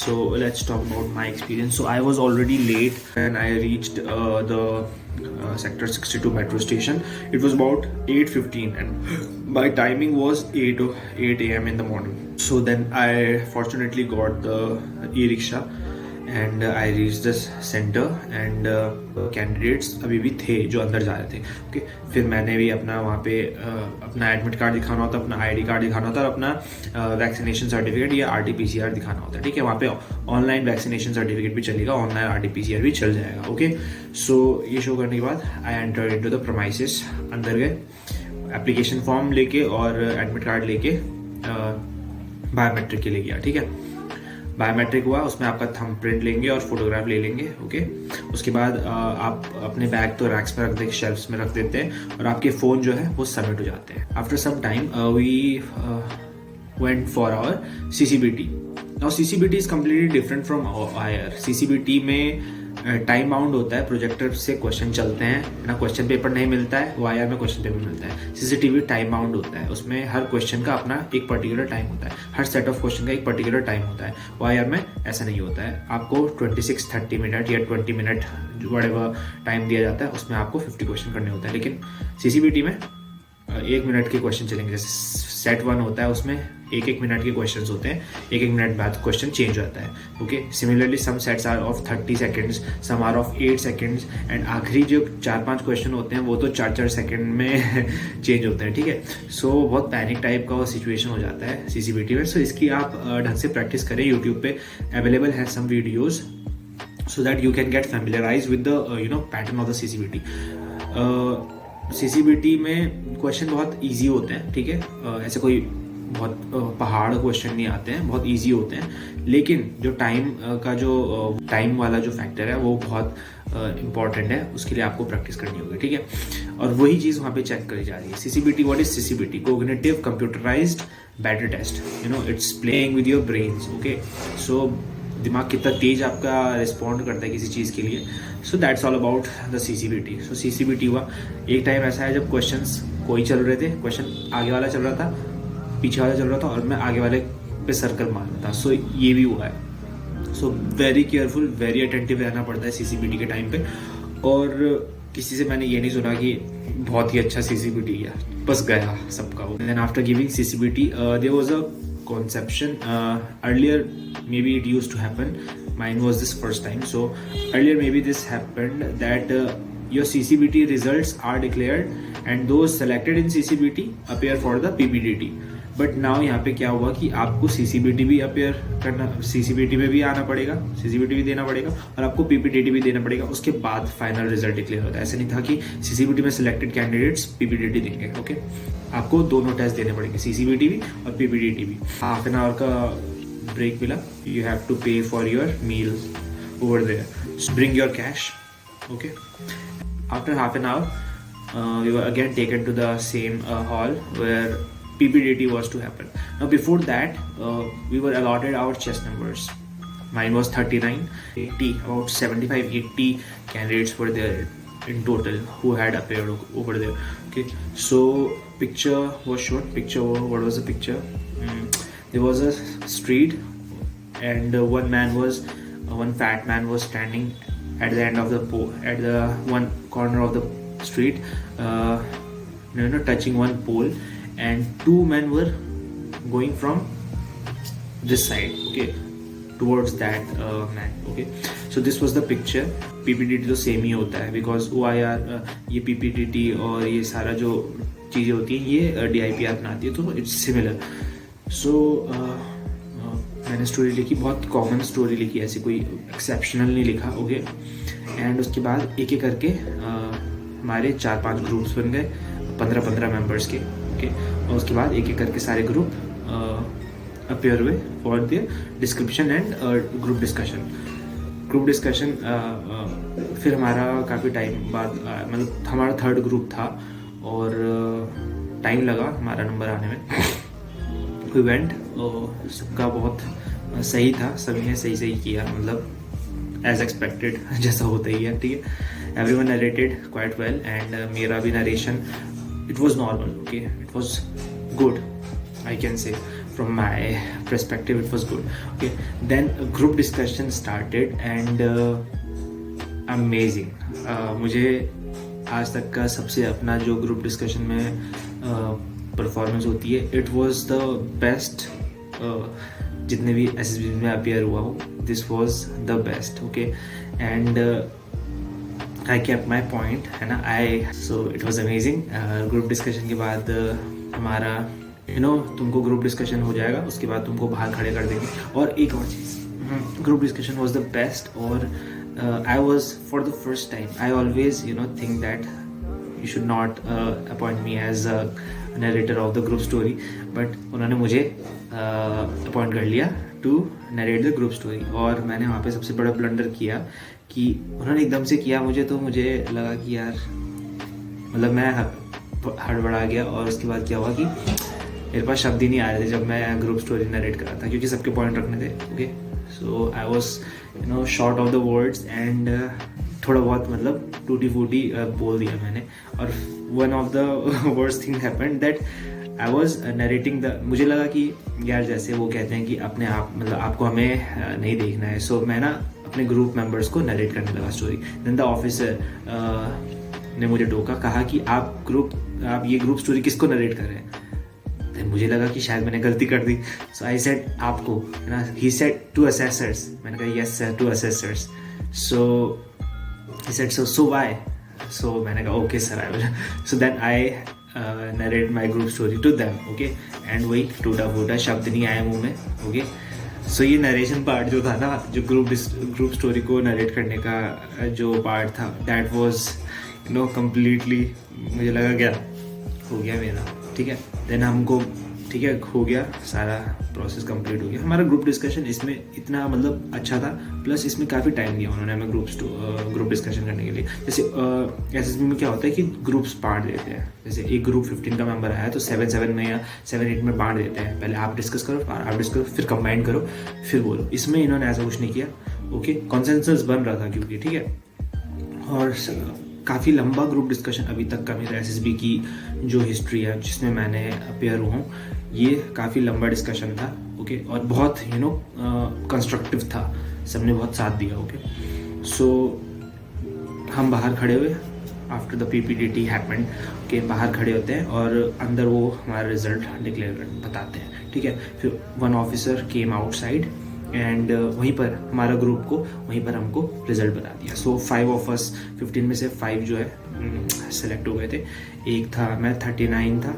So let's talk about my experience. So I was already late and I reached the sector 62 metro station. It was about 8:15 and my timing was 8 a.m. in the morning. So then I fortunately got the e-rickshaw and I reach this centre and candidates अभी भी थे जो अंदर जा रहे थे. Okay फिर मैंने भी अपना वहाँ पे अपना एडमिट कार्ड दिखाना होता है, अपना आईडी कार्ड दिखाना होता है और अपना वैक्सीनेशन सर्टिफिकेट या RT-PCR दिखाना होता है. ठीक है, वहाँ पे ऑनलाइन वैक्सीनेशन सर्टिफिकेट भी चलेगा, ऑनलाइन RT-PCR भी चल जाएगा. ओके सो ये शो करने के बाद I enter into the premises. अंदर गए, एप्लीकेशन फॉर्म लेके और एडमिट कार्ड लेके बायोमेट्रिक के लिए गया. ठीक है, बायोमेट्रिक हुआ, उसमें आपका थंब प्रिंट लेंगे और फोटोग्राफ ले लेंगे. ओके उसके बाद आप अपने बैग तो रैक्स में रख देते, शेल्फ्स में रख देते हैं और आपके फ़ोन जो है वो सबमिट हो जाते हैं. After some time we went for our CCBT. Now CCBT is completely different from IR. CCBT में टाइम बाउंड होता है, प्रोजेक्टर से क्वेश्चन चलते हैं ना, क्वेश्चन पेपर नहीं मिलता है. IR में क्वेश्चन पेपर मिलता है. CCTV टाइम बाउंड होता है, उसमें हर क्वेश्चन का अपना एक पर्टिकुलर टाइम होता है, हर सेट ऑफ क्वेश्चन का एक पर्टिकुलर टाइम होता है. IR में ऐसा नहीं होता है. आपको 26-30 मिनट या 20 मिनट व्हाटएवर टाइम दिया जाता है, उसमें आपको 50 क्वेश्चन करने होते हैं. लेकिन CCBT में 1 मिनट के क्वेश्चन चलेंगे. जैसे सेट 1 होता है, उसमें 1 मिनट के क्वेश्चंस होते हैं, 1 मिनट बाद क्वेश्चन चेंज होता है. Okay similarly some sets are of 30 seconds, some are of 8 seconds and आखिरी जो 4-5 क्वेश्चन होते हैं वो तो 4-4 सेकेंड में चेंज होते हैं. ठीक है, सो बहुत पैनिक टाइप का सिचुएशन हो जाता है CCBT में. सो इसकी आप ढंग से प्रैक्टिस करें. यूट्यूब पे अवेलेबल है some videos so that you can get familiarized with the pattern of the CCBT. CCBT में क्वेश्चन बहुत इजी होते हैं. ठीक है, ऐसे कोई बहुत पहाड़ क्वेश्चन नहीं आते हैं, बहुत इजी होते हैं. लेकिन जो टाइम का जो टाइम वाला जो फैक्टर है वो बहुत इंपॉर्टेंट है, उसके लिए आपको प्रैक्टिस करनी होगी. ठीक है, और वही चीज़ वहाँ पे चेक करी जा रही है. CCBT, what is CCBT? Cognitive computerised battery test. It's playing with your brains. Okay so दिमाग कितना तेज आपका रिस्पॉन्ड करता है किसी चीज़ के लिए. So that's all about the CCBT. So CCBT हुआ. एक टाइम ऐसा है जब क्वेश्चंस कोई चल रहे थे, क्वेश्चन आगे वाला चल रहा था, पीछे वाला चल रहा था और मैं आगे वाले पे सर्कल मार रहा था. सो ये भी हुआ है. So very careful, very attentive रहना पड़ता है CCBT के टाइम पे. और किसी से मैंने ये नहीं सुना कि बहुत ही अच्छा CCBT किया, बस गया सबका. Then after giving CCBT there was a conception. Earlier maybe it used to happen, mine was this first time. So earlier maybe this happened that your CCBT results are declared and those selected in CCBT appear for the PPDT. But now यहाँ पे क्या हुआ कि आपको CCBT भी appear करना, CCBT में भी आना पड़ेगा, CCBT भी देना पड़ेगा और आपको PPDT भी देना पड़ेगा. उसके बाद फाइनल रिजल्ट डिक्लेयर होता है. ऐसा नहीं था कि CCBT में सिलेक्टेड कैंडिडेट्स PPDT देंगे. ओके आपको दोनों टेस्ट देने पड़ेंगे, CCBT भी और PPDT भी. हाफ एन आवर का ब्रेक मिला. You have to pay for your meal over there. Bring your cash. Okay after half an hour we were again taken to the same hall where PPDT was to happen. Now before that we were allotted our chest numbers. Mine was 39, 80, about 75-80 candidates were there in total who had appeared over there. Okay, so picture was shown. What was the picture? There was a street and one fat man was standing at the end of at the one corner of the street, touching one pole, and 2 men were going from this side, okay, towards that man. Okay, so this was the picture. PPDT तो same ही होता है because OIR ये PPDT और ये सारा जो चीज़ें होती हैं ये DIPR बनाती है, तो इट्स सिमिलर. सो मैंने स्टोरी लिखी, बहुत कॉमन स्टोरी लिखी, ऐसी कोई एक्सेप्शनल नहीं लिखा. ओके एंड उसके बाद एक एक करके हमारे 4-5 ग्रुप्स बन गए, 15-15 मेंबर्स के. ओके और उसके बाद एक एक करके सारे ग्रुप अपीयर हुए for the description and group discussion. फिर हमारा काफ़ी टाइम बाद मतलब हमारा 3rd ग्रुप था और टाइम लगा हमारा नंबर आने में. वी वेंट, सबका बहुत सही था, सभी ने सही किया, मतलब एज एक्सपेक्टेड जैसा होता ही है. ठीक है, everyone narrated quite well and मेरा भी narration it was normal. Okay, it was good, I can say, from my perspective, it was good. Okay, then group discussion started and amazing. मुझे आज तक का सबसे अपना जो ग्रुप डिस्कशन में परफॉर्मेंस होती है, इट वाज द बेस्ट. जितने भी एसएसबी में अपियर हुआ हो, this was the best. Okay, and I kept my point, है ना. So it was amazing. Group discussion के बाद हमारा तुमको ग्रुप डिस्कशन हो जाएगा, उसके बाद तुमको बाहर खड़े कर देंगे. और एक और चीज़, group discussion was the best. और I was, for the first time, I always think that you should not appoint me as a narrator of the group story, but उन्होंने मुझे अपॉइंट कर लिया to narrate the group story. और मैंने वहाँ पे सबसे बड़ा ब्लंडर किया कि उन्होंने एकदम से किया मुझे, तो मुझे लगा कि यार मतलब मैं हड़बड़ा गया. और उसके बाद क्या हुआ कि मेरे पास शब्द ही नहीं आ रहे थे जब मैं ग्रुप स्टोरी नरेट कर रहा था, क्योंकि सबके पॉइंट रखने थे. Okay, so I was short of the words and थोड़ा बहुत मतलब टूटी फूटी बोल दिया मैंने. और one of the worst thing happened that I was narrating the, मुझे लगा कि यार जैसे वो कहते हैं कि अपने आप मतलब आपको हमें नहीं देखना है. सो मैं ना अपने ग्रुप मेंबर्स को नरेट करने लगा स्टोरी. देन द ऑफिसर ने मुझे टोका, कहा कि आप ये ग्रुप स्टोरी किसको नरेट कर रहे हैं. मुझे लगा कि शायद मैंने गलती कर दी. सो आई सेड आपको, है ना. He said to assessors. मैंने कहा yes sir, to assessors. So he said so why. सो मैंने कहा okay sir, I will. So then I narrate my group story to them. Okay, and वही टूटा फूटा शब्द नहीं आया मुंह में. ओके, सो ये नरेशन पार्ट जो था ना, जो ग्रुप स्टोरी को नरेट करने का जो पार्ट था, दैट वॉज कम्प्लीटली, मुझे लगा क्या हो गया मेरा. ठीक है, देन हमको ठीक है हो गया, सारा प्रोसेस कंप्लीट हो गया. हमारा ग्रुप डिस्कशन इसमें इतना मतलब अच्छा था, प्लस इसमें काफ़ी टाइम दिया उन्होंने हमें ग्रुप डिस्कशन करने के लिए. जैसे एसएसबी में क्या होता है कि ग्रुप्स बांट देते हैं. जैसे एक ग्रुप 15 का मेंबर आया तो 7-7 में या 7-8 में बांट देते हैं. पहले आप डिस्कस करो, आप डिस्कस करो, फिर कंबाइन करो, फिर बोलो. इसमें इन्होंने ऐसा कुछ नहीं किया. ओके, कॉन्सेंसस बन रहा था क्योंकि ठीक है. और काफ़ी लंबा ग्रुप डिस्कशन अभी तक का मेरा एसएसबी की जो हिस्ट्री है जिसमें मैंने अपेयर हुआ हूँ, ये काफ़ी लंबा डिस्कशन था. ओके, और बहुत कंस्ट्रक्टिव था, सबने बहुत साथ दिया. ओके, सो हम बाहर खड़े हुए आफ्टर द पीपीटीटी हैपेंड. ओके, बाहर खड़े होते हैं और अंदर वो हमारा रिजल्ट डिक्लेयर बताते हैं. ठीक है, फिर one officer came outside and वहीं पर हमारा ग्रुप को वहीं पर हमको रिजल्ट बता दिया. सो 5 ऑफ अस, 15 में से 5 जो है सेलेक्ट हो गए थे. एक था, मैं 39 था,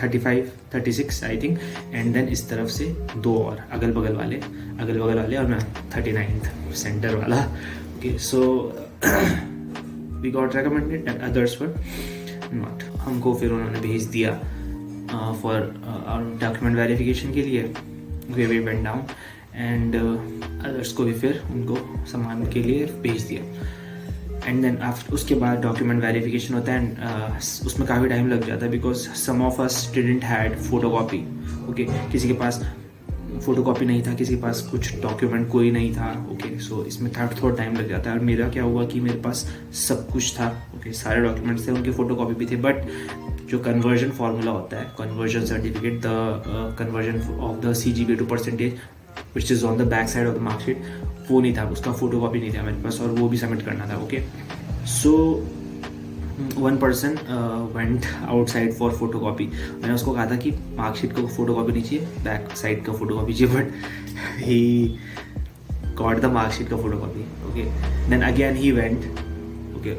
35, 36 आई थिंक. एंड देन इस तरफ से 2 और अगल बगल वाले और मैं 39 सेंटर वाला. Okay, so we got recommended and others were not. हमको फिर उन्होंने भेज दिया फॉर डॉक्यूमेंट वेरिफिकेशन के लिए. We went down and others को भी फिर उनको सामान के लिए भेज दिया. एंड देन आफ्टर उसके बाद डॉक्यूमेंट वेरिफिकेशन होता है. एंड उसमें काफ़ी टाइम लग जाता है because some of us didn't had photo copy. Okay, किसी के पास फोटो कॉपी नहीं था, किसी के पास कुछ डॉक्यूमेंट कोई नहीं था. ओके, सो इसमें थोड़ा टाइम लग जाता है. और मेरा क्या हुआ कि मेरे पास सब कुछ था. ओके, सारे डॉक्यूमेंट्स थे, उनके फोटो कॉपी भी थे. बट जो कन्वर्जन फार्मूला होता है, conversion certificate, the conversion of the CGPA to percentage which is on the back side of the marksheet, वो नहीं था, उसका फोटो कॉपी नहीं था मेरे पास, और वो भी सबमिट करना था. Okay, so one person went outside for photo copy. मैंने उसको कहा था कि मार्कशीट का फोटो कॉपी नहीं चाहिए, बैक साइड का फोटो कॉपी चाहिए. But he got the marksheet का photo copy. Okay, then again he went. Okay,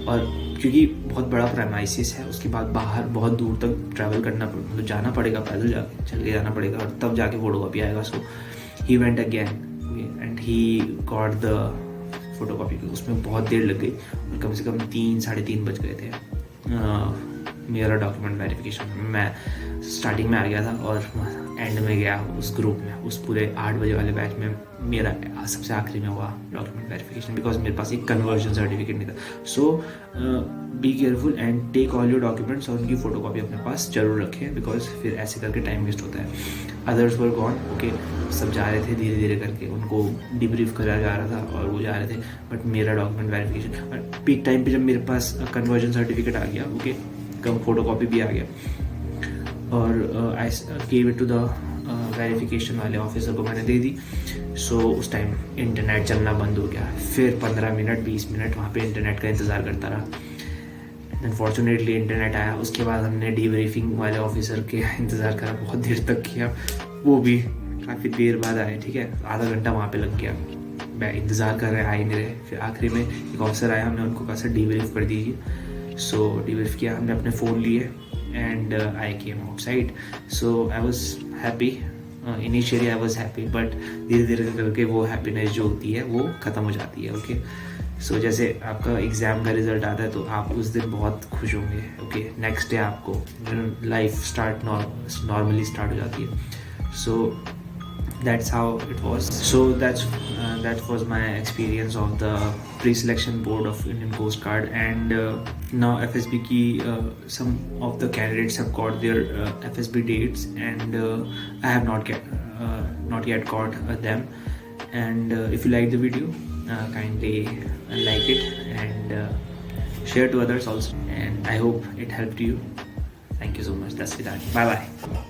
और क्योंकि बहुत बड़ा प्रेमाइसिस है, उसके बाद बाहर बहुत दूर तक ट्रैवल करना मतलब जाना पड़ेगा, पैदल चल के जाना पड़ेगा, और तब जाके फोटो कॉपी आएगा. So he went again and he got the photo copy. उसमें बहुत देर लग गई और कम से कम 3-3:30 बज गए थे. मेरा डॉक्यूमेंट वेरिफिकेशन, मैं स्टार्टिंग में आ गया था और एंड में गया उस ग्रुप में, उस पूरे 8 बजे वाले बैच में मेरा सबसे आखिरी में हुआ डॉक्यूमेंट वेरिफिकेशन, बिकॉज मेरे पास एक कन्वर्जन सर्टिफिकेट नहीं था. So be careful and take all your documents, और उनकी फोटो कॉपी अपने पास जरूर रखें, बिकॉज फिर ऐसे करके टाइम वेस्ट होता है. Others were gone. ओके, सब जा रहे थे धीरे धीरे करके, उनको डिब्रीफ करा जा रहा था और वो जा रहे थे. बट मेरा डॉक्यूमेंट वेरिफिकेशन, और पीक टाइम पे जब मेरे पास कन्वर्जन सर्टिफिकेट आ गया, ओके, कम फोटो कॉपी भी आ गया, और I gave it to the verification वाले ऑफिसर को मैंने दे दी। सो उस टाइम इंटरनेट चलना बंद हो गया। फिर 15 मिनट 20 मिनट वहाँ पे इंटरनेट का इंतज़ार करता रहा। अनफॉर्चुनेटली इंटरनेट आया। उसके बाद हमने डीब्रीफिंग वाले ऑफिसर के इंतज़ार करा, बहुत देर तक किया, वो भी काफ़ी देर बाद आए, ठीक है, आधा घंटा वहाँ पे लग गया। मैं इंतज़ार कर रहे, आए नहीं रहे। फिर आखिरी में एक ऑफिसर आया, हमने उनको कहा सर डीब्रीफ कर दीजिए। सो डीब्रीफ किया, हमने अपने फ़ोन लिए and I came outside. So I was happy, initially I was happy, but धीरे धीरे करके वो हैप्पीनेस जो होती है वो ख़त्म हो जाती है। ओके, सो जैसे आपका एग्ज़ाम का रिज़ल्ट आता है तो आप उस दिन बहुत खुश होंगे। ओके, नेक्स्ट डे आपको लाइफ नॉर्मली स्टार्ट हो जाती है। सो that's how it was. So that was my experience of the pre-selection board of Indian Coast Guard. And now FSB ki some of the candidates have got their FSB dates, and I have not yet got them. And if you like the video, kindly like it and share to others also, and I hope it helped you. Thank you so much. That's it. Bye bye.